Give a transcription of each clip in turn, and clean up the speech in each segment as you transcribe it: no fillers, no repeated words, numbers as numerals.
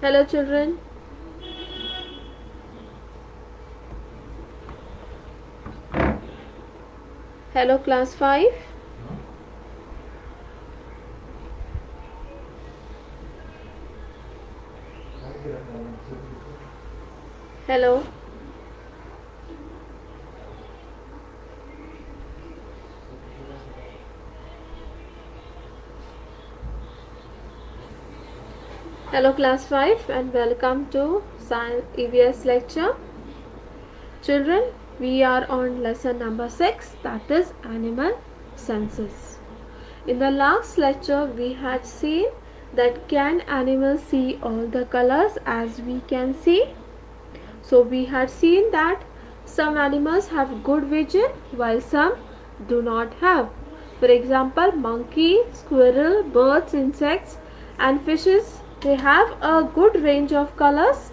Hello children. Hello class 5. Hello. Hello class 5 and welcome to Science EVS lecture. Children, we are on lesson number 6, that is animal senses. In the last lecture we had seen that can animals see all the colors as we can see? So we had seen that some animals have good vision while some do not have. For example, monkey, squirrel, birds, insects and fishes, they have a good range of colors.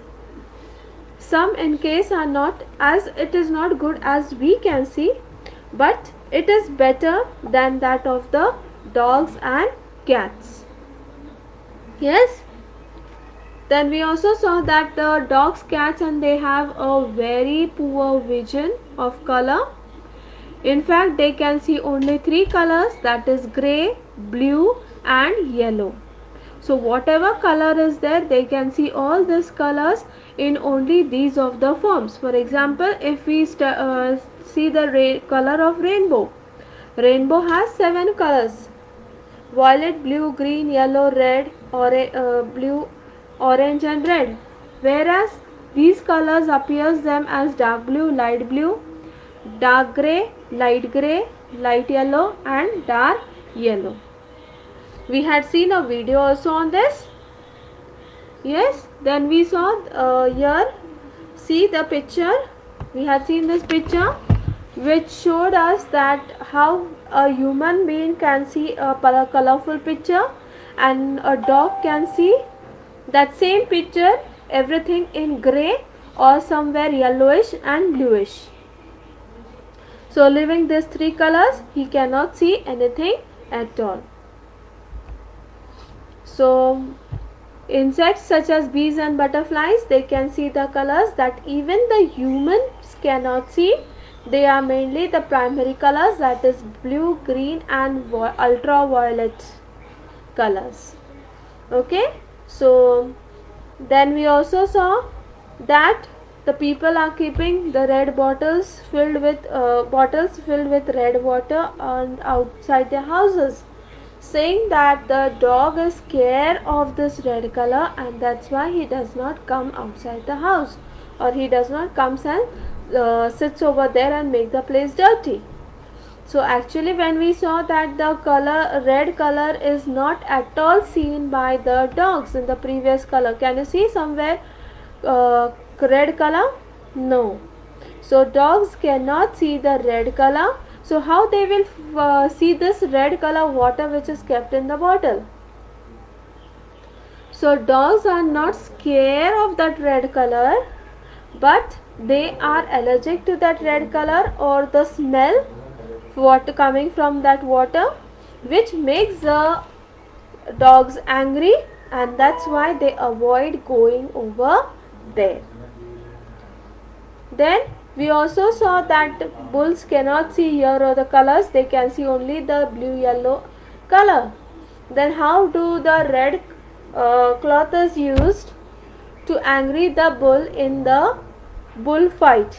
Some in case are not, as it is not good as we can see, but it is better than that of the dogs and cats. Yes. Then we also saw that the dogs, cats and they have a very poor vision of color. In fact, they can see only 3 colors, that is grey, blue and yellow. So whatever color is there, they can see all these colors in only these of the forms. For example, if we see the color of rainbow. Rainbow has 7 colors: violet, blue, green, yellow, red, blue, orange and red. Whereas these colors appears them as dark blue, dark grey, light yellow and dark yellow. We had seen a video also on this. Yes, then we saw here, see the picture. We had seen this picture which showed us that how a human being can see a colorful picture and a dog can see that same picture, everything in grey or somewhere yellowish and bluish. So leaving these 3 colors, he cannot see anything at all. So insects such as bees and butterflies, they can see the colors that even the humans cannot see. They are mainly the primary colors, that is blue, green and ultraviolet colors. Okay, so then we also saw that the people are keeping the red bottles filled with red water on outside their houses, saying that the dog is scared of this red color and that's why he does not come outside the house, or he does not come and sits over there and make the place dirty. So actually when we saw that the red color is not at all seen by the dogs in the previous color. Can you see somewhere red color? No. So dogs cannot see the red color. So how they will see this red color water which is kept in the bottle? So dogs are not scared of that red color, but they are allergic to that red color or the smell water coming from that water, which makes the dogs angry, and that's why they avoid going over there. Then we also saw that bulls cannot see here or the colors, they can see only the blue yellow color. Then how do the red cloth is used to angry the bull in the bullfight?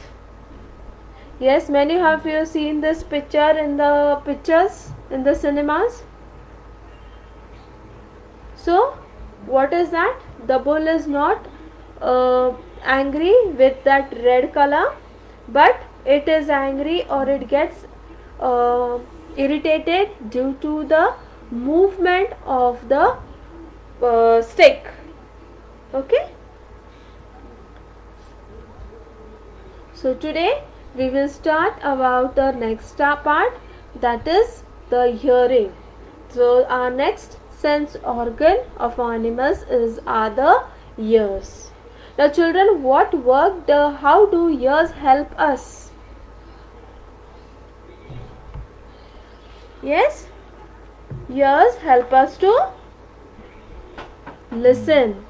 Yes, many of you seen this picture in the pictures in the cinemas. So what is that? The bull is not angry with that red color, but it is angry or it gets irritated due to the movement of the stick. Okay. So today we will start about the next part, that is the hearing. So our next sense organ of animals are the ears. Now children, how do ears help us? Yes, ears help us to listen.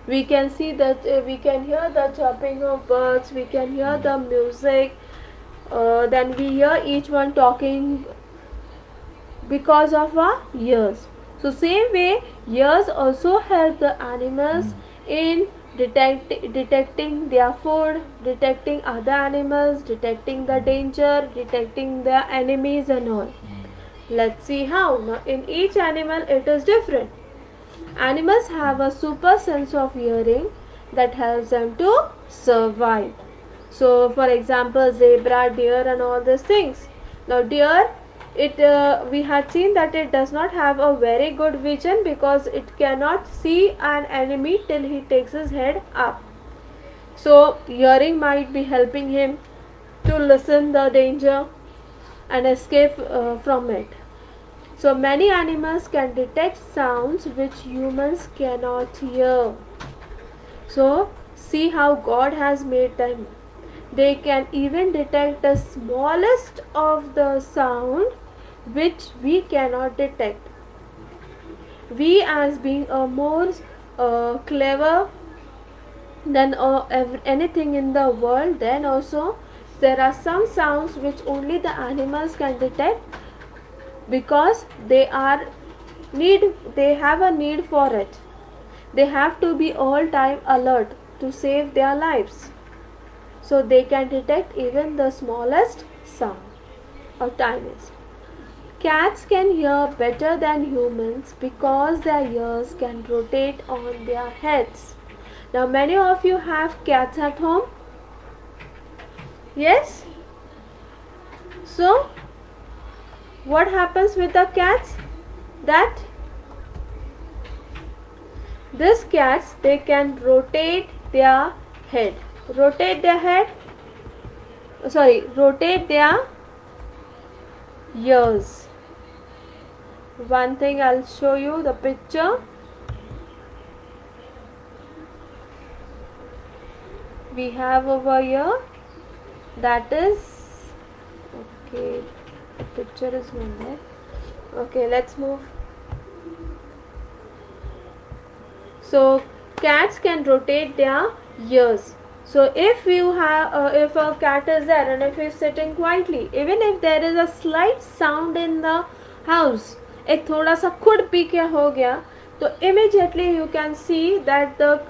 We can see that we can hear the chirping of birds, we can hear the music, then we hear each one talking because of our ears. So same way, ears also help the animals in detecting their food, detecting other animals, detecting the danger, detecting the enemies and all. Let's see how. Now in each animal it is different. Animals have a super sense of hearing that helps them to survive. So, for example, zebra, deer, and all these things. Now, deer, we had seen that it does not have a very good vision because it cannot see an enemy till he takes his head up. So, hearing might be helping him to listen the danger and escape from it. So many animals can detect sounds which humans cannot hear. So see how God has made them. They can even detect the smallest of the sound which we cannot detect. We, as being a more clever than anything in the world, then also there are some sounds which only the animals can detect because they have a need for it. They have to be all time alert to save their lives. So they can detect even the smallest sound or tiniest. Cats can hear better than humans because their ears can rotate on their heads. Now many of you have cats at home. Yes? So what happens with the cats? That these cats, they can rotate their head. Rotate their ears. One thing I'll show you the picture. We have over here, that is, okay, the picture is not there. Okay, let's move. So cats can rotate their ears. So if you have, if a cat is there and if he's sitting quietly, even if there is a slight sound in the house, एक थोड़ा सा खुद P के हो गया, तो immediately you can see that the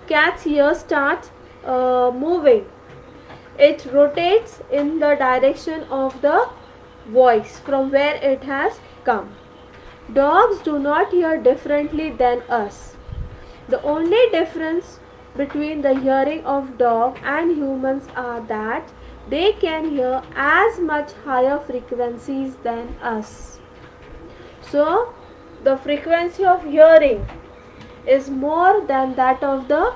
cat's ear starts moving. It rotates in the direction of the voice from where it has come. Dogs do not hear differently than us. The only difference between the hearing of dog and humans are that they can hear as much higher frequencies than us. So the frequency of hearing is more than that of the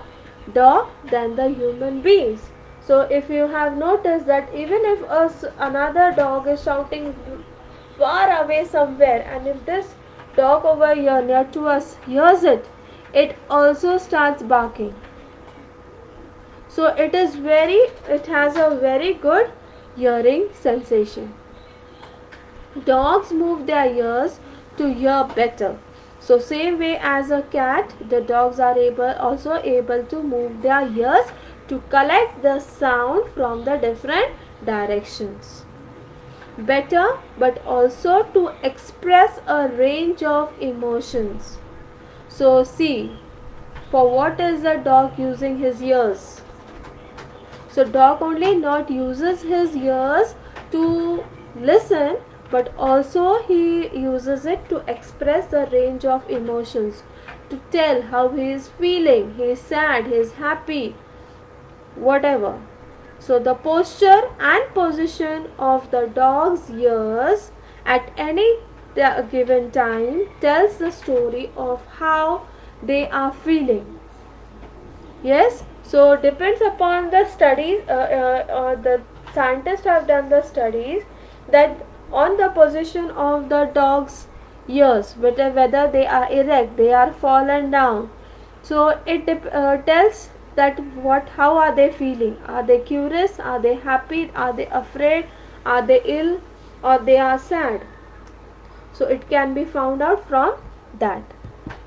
dog than the human beings. So if you have noticed that even if another dog is shouting far away somewhere, and if this dog over here near to us hears it, it also starts barking. So it has a very good hearing sensation. Dogs move their ears to hear better. So same way as a cat, the dogs are also able to move their ears to collect the sound from the different directions. Better, but also to express a range of emotions. So see, for what is the dog using his ears? So dog only not uses his ears to listen, but also he uses it to express the range of emotions, to tell how he is feeling, he is sad, he is happy, whatever. So the posture and position of the dog's ears at any given time tells the story of how they are feeling. Yes, so depends upon the studies, the scientists have done the studies that on the position of the dog's ears, whether they are erect, they are fallen down. So it tells that how are they feeling? Are they curious? Are they happy? Are they afraid? Are they ill? Or they are sad? So it can be found out from that.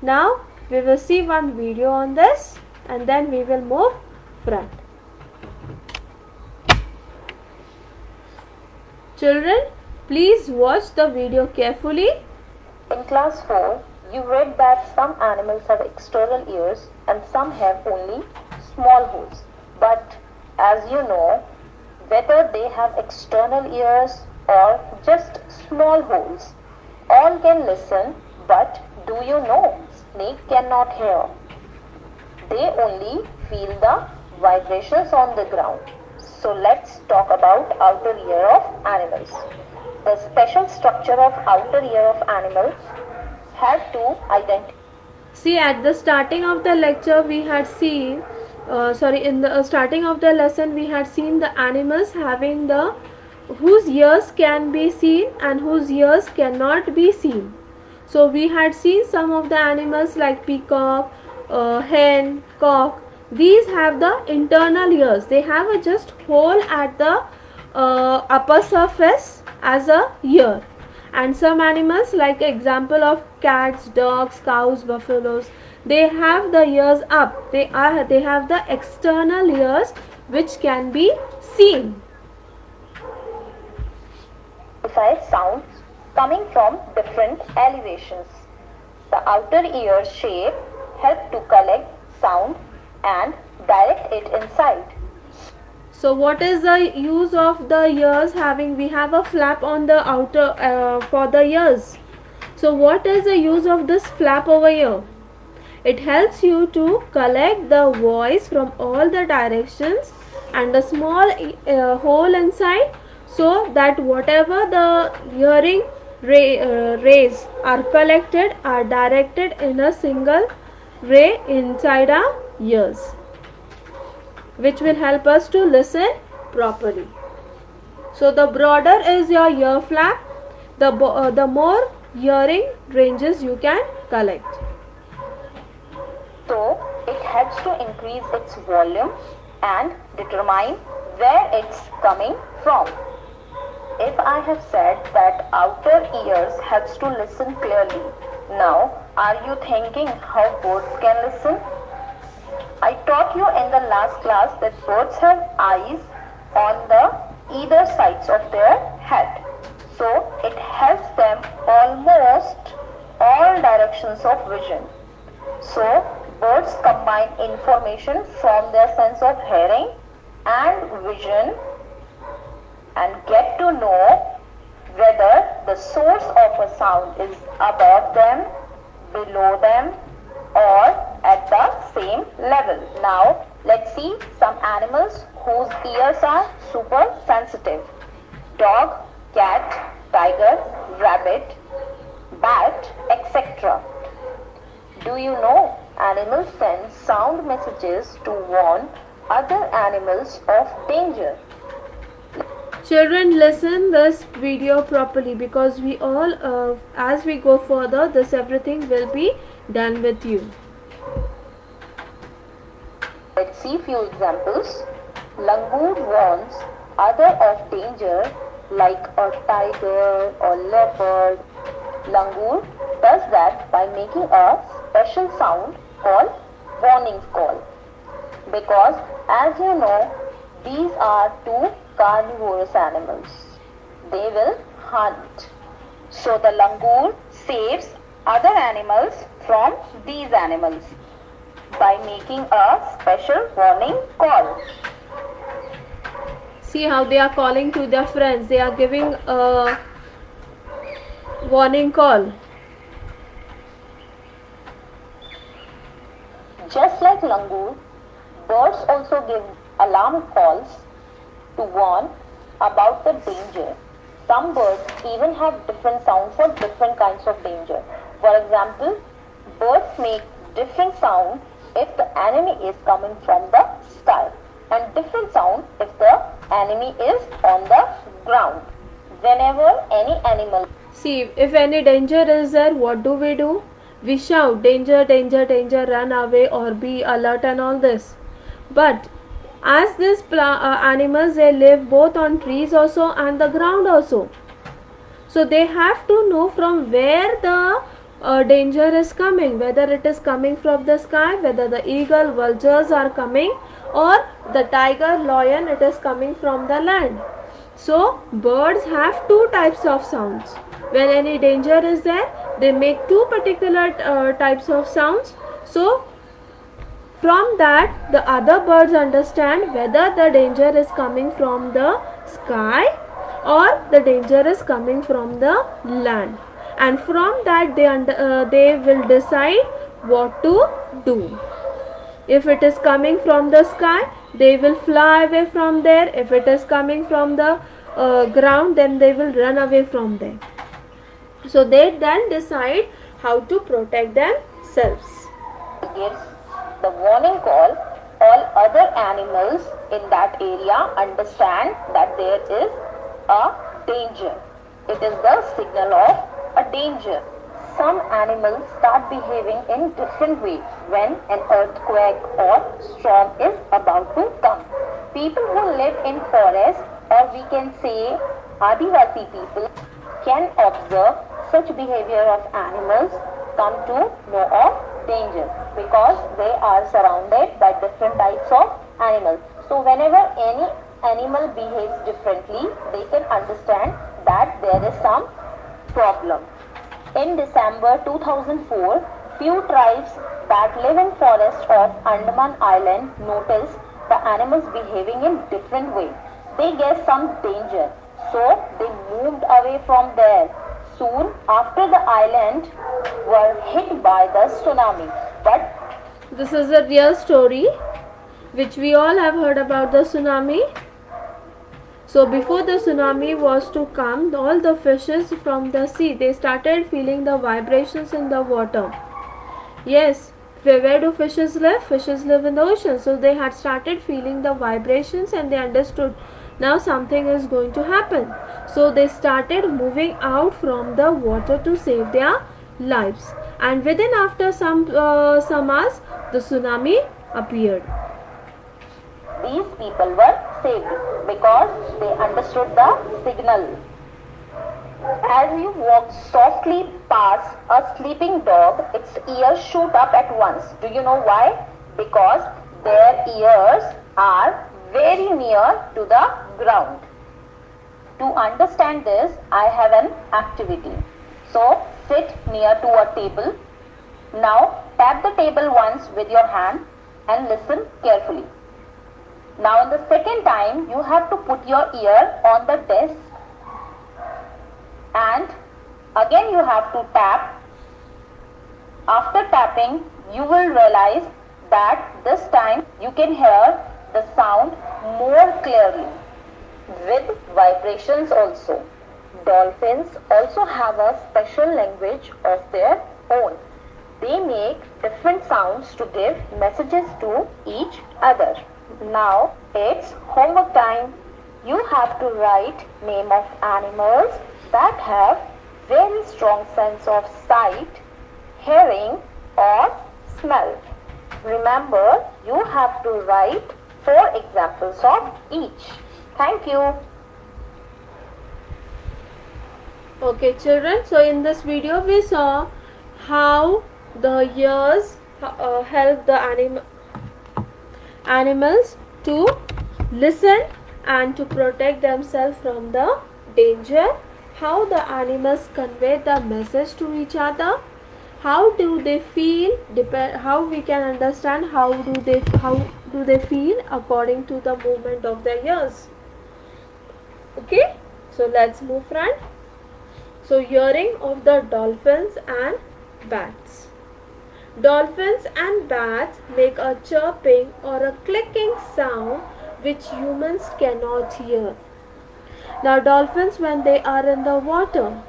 Now we will see one video on this. and then we will move front. Children, please watch the video carefully. In class 4, you read that some animals have external ears and some have only small holes. But as you know, whether they have external ears or just small holes, all can listen, but do you know snake cannot hear? They only feel the vibrations on the ground. So let's talk about outer ear of animals. The special structure of outer ear of animals help to identify. See, at the starting of the lecture we had seen, in the starting of the lesson we had seen the animals having the whose ears can be seen and whose ears cannot be seen. So we had seen some of the animals like peacock, hen, cock. These have the internal ears. They have a just hole at the upper surface as a ear. And some animals like example of cats, dogs, cows, buffaloes, they have the ears up. They have the external ears which can be seen. Sounds coming from different elevations. The outer ear shape helps to collect sound and direct it inside. So what is the use of the ears having? We have a flap on the outer for the ears. So what is the use of this flap over here? It helps you to collect the voice from all the directions and a small hole inside, so that whatever the hearing rays are collected are directed in a single ray inside our ears, which will help us to listen properly. So the broader is your ear flap, the more hearing ranges you can collect. So it helps to increase its volume and determine where it's coming from. If I have said that outer ears helps to listen clearly, now are you thinking how birds can listen? I taught you in the last class that birds have eyes on the either sides of their head. So it helps them almost all directions of vision. So birds combine information from their sense of hearing and vision and get to know whether the source of a sound is above them, below them, or at the same level. Now let's see some animals whose ears are super sensitive. Dog, cat, tiger, rabbit, bat, etc. Do you know animals send sound messages to warn other animals of danger? Children, listen this video properly, because we all as we go further, this everything will be done with you. Let's see few examples. Langur warns other of danger like a tiger or leopard. Langur does that by making a special sound called warning call. Because as you know, these are two carnivorous animals. They will hunt. So the langur saves other animals from these animals by making a special warning call. See how they are calling to their friends. They are giving a warning call. Just like langur, birds also give alarm calls to warn about the danger. Some birds even have different sounds for different kinds of danger. For example, birds make different sound if the enemy is coming from the sky, and different sound if the enemy is on the ground. Whenever any animal... See, if any danger is there, what do? We shout, danger, danger, danger, run away or be alert and all this. But as these animals, they live both on trees also and the ground also. So they have to know from where the danger is coming, whether it is coming from the sky, whether the eagle, vultures are coming, or the tiger, lion, it is coming from the land. So birds have two types of sounds. When any danger is there, they make two particular types of sounds. So from that the other birds understand whether the danger is coming from the sky or the danger is coming from the land, and from that they will decide what to do. If it is coming from the sky, they will fly away from there. If it is coming from the ground, then they will run away from there. So they then decide how to protect themselves. Gives the warning call. All other animals in that area understand that there is a danger. It is the signal of a danger. Some animals start behaving in different ways when an earthquake or storm is about to come. People who live in forests, or we can say Adivasi people, can observe such behavior of animals, come to know of danger, because they are surrounded by different types of animals. So whenever any animal behaves differently, they can understand that there is some problem. In December 2004, few tribes that live in forests of Andaman Island noticed the animals behaving in different way. They guessed some danger, so they moved away from there. Soon after, the island were hit by the tsunami. But this is a real story which we all have heard about, the tsunami. So before the tsunami was to come, all the fishes from the sea, they started feeling the vibrations in the water. Yes, where do fishes live? Fishes live in the ocean. So they had started feeling the vibrations and they understood now something is going to happen. So they started moving out from the water to save their lives. And within after some hours, the tsunami appeared. these people were saved because they understood the signal. As you walk softly past a sleeping dog, its ears shoot up at once. Do you know why? Because their ears are very near to the ground. To understand this, I have an activity. So sit near to a table. Now tap the table once with your hand and listen carefully. Now in the second time, you have to put your ear on the desk and again you have to tap. After tapping, you will realize that this time you can hear the sound more clearly with vibrations also. Dolphins also have a special language of their own. They make different sounds to give messages to each other. Now it's homework time. You have to write name of animals that have very strong sense of sight, hearing or smell. Remember, you have to write 4 examples of each. Thank you. Okay children, so in this video we saw how the ears help the animals to listen and to protect themselves from the danger, how the animals convey the message to each other, how do they feel, how we can understand how do they feel according to the movement of their ears. Okay, so let's move front. So hearing of the dolphins and bats. Dolphins and bats make a chirping or a clicking sound which humans cannot hear. Now dolphins, when they are in the water,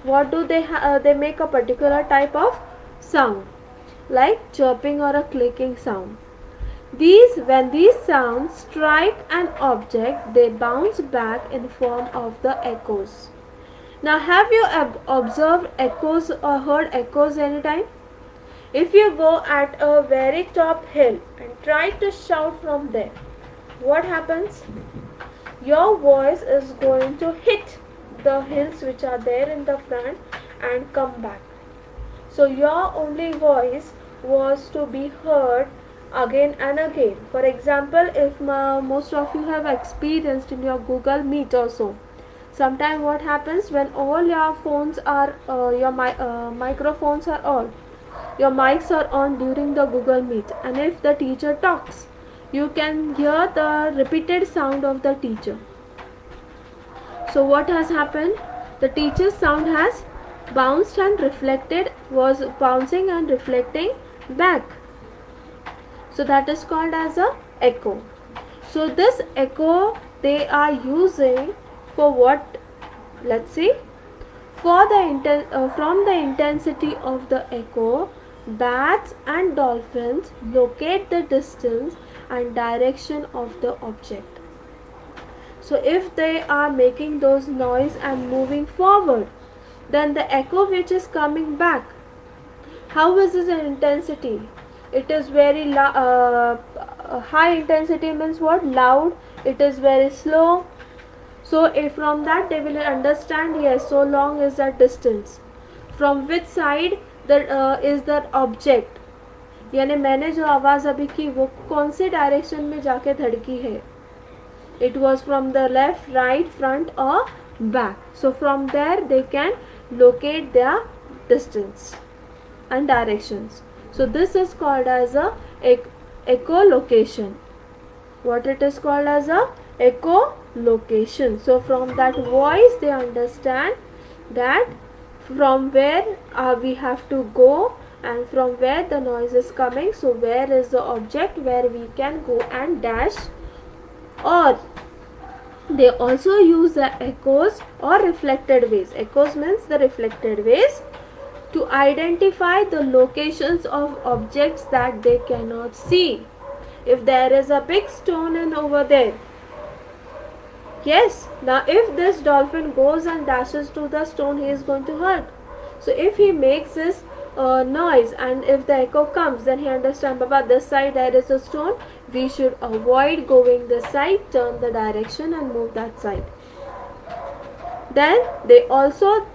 what do they make a particular type of sound like chirping or a clicking sound. When these sounds strike an object, they bounce back in form of the echoes. Now have you observed echoes or heard echoes anytime? If you go at a very top hill and try to shout from there, what happens? Your voice is going to hit the hills which are there in the front and come back. So your only voice was to be heard again and again. For example, if most of you have experienced in your Google Meet also, sometimes what happens when all your phones are microphones are on, your mics are on during the Google Meet, and if the teacher talks, you can hear the repeated sound of the teacher. So what has happened? The teacher's sound has bounced and reflected, was bouncing and reflecting back. So that is called as a echo. So this echo they are using for what? Let's see. For the from the intensity of the echo, bats and dolphins locate the distance and direction of the object. So if they are making those noise and moving forward, then the echo which is coming back, how is its intensity? It is very high intensity means what? Loud. It is very slow. So if from that they will understand, yes, so long is that distance. From which side is that object? यानी मैंने जो आवाज़ अभी की वो कौन से direction में जाके धड़की है? It was from the left, right, front or back. So from there they can locate their distance and directions. So this is called as a echolocation. What it is called as a echolocation. So from that voice they understand that from where we have to go and from where the noise is coming. So where is the object where we can go and dash. Or they also use the echoes or reflected waves. Echoes means the reflected waves to identify the locations of objects that they cannot see. If there is a big stone and over there, yes, now if this dolphin goes and dashes to the stone, he is going to hurt. So if he makes this noise and if the echo comes, then he understands, Baba, this side there is a stone, we should avoid going this side, turn the direction and move that side. Then they also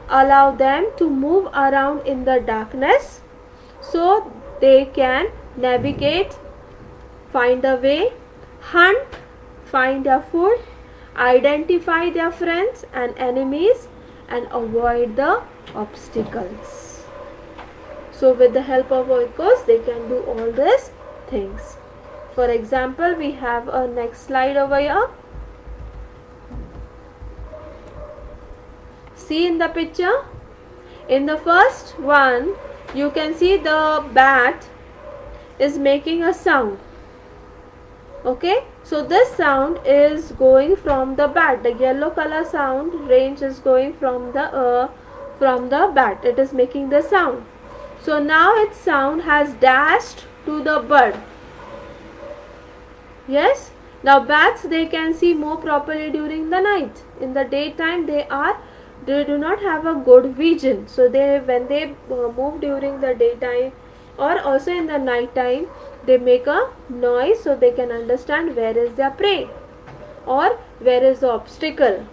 allow them to move around in the darkness so they can navigate, find a way, hunt, find their food, identify their friends and enemies and avoid the obstacles. So with the help of echoes they can do all these things. For example, we have a next slide over here. See in the picture, in the first one you can see the bat is making a sound. Okay, so this sound is going from the bat. The yellow color sound range is going from the bat. It is making the sound. So now its sound has dashed to the bird. Yes, now bats they can see more properly during the night. In the daytime they do not have a good vision. So when they move during the daytime or also in the night time, they make a noise so they can understand where is their prey or where is the obstacle.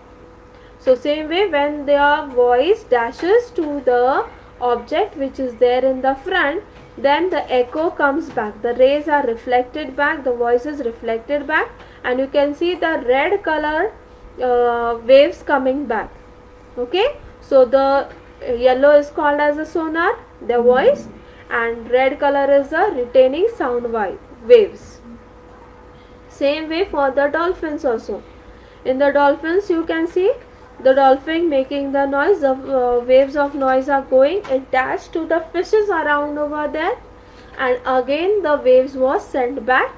So same way, when their voice dashes to the object which is there in the front, then the echo comes back. The rays are reflected back, the voice is reflected back, and you can see the red color waves coming back. Okay, so the yellow is called as a sonar, the voice, and red color is the retaining sound waves. Same way for the dolphins also. In the dolphins you can see the dolphin making the noise, the waves of noise are going, it dashed to the fishes around over there and again the waves was sent back.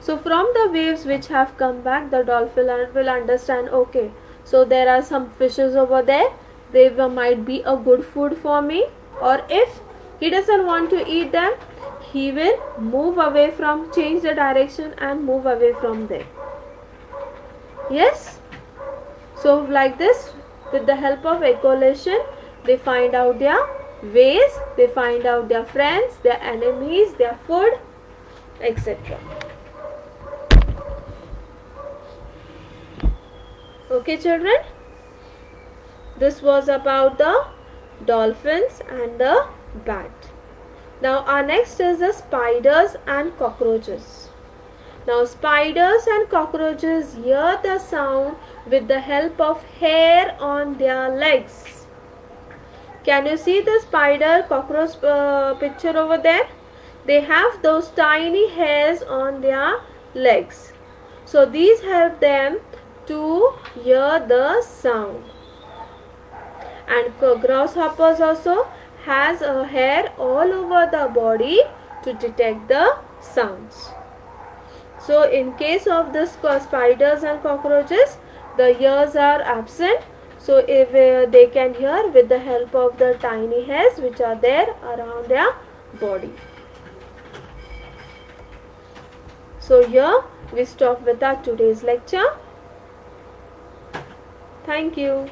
So from the waves which have come back, the dolphin will understand, okay, so there are some fishes over there, they might be a good food for me, or if he doesn't want to eat them, he will move away from, change the direction and move away from there. Yes. So like this, with the help of echolocation, they find out their ways, they find out their friends, their enemies, their food, etc. Okay children, this was about the dolphins and the bat. Now our next is the spiders and cockroaches. Now spiders and cockroaches hear the sound with the help of hair on their legs. Can you see the spider cockroach picture over there? They have those tiny hairs on their legs. So these help them to hear the sound. And grasshoppers also has a hair all over the body to detect the sounds. So in case of the spiders and cockroaches, the ears are absent. So if they can hear with the help of the tiny hairs which are there around their body. So here we stop with our today's lecture. Thank you.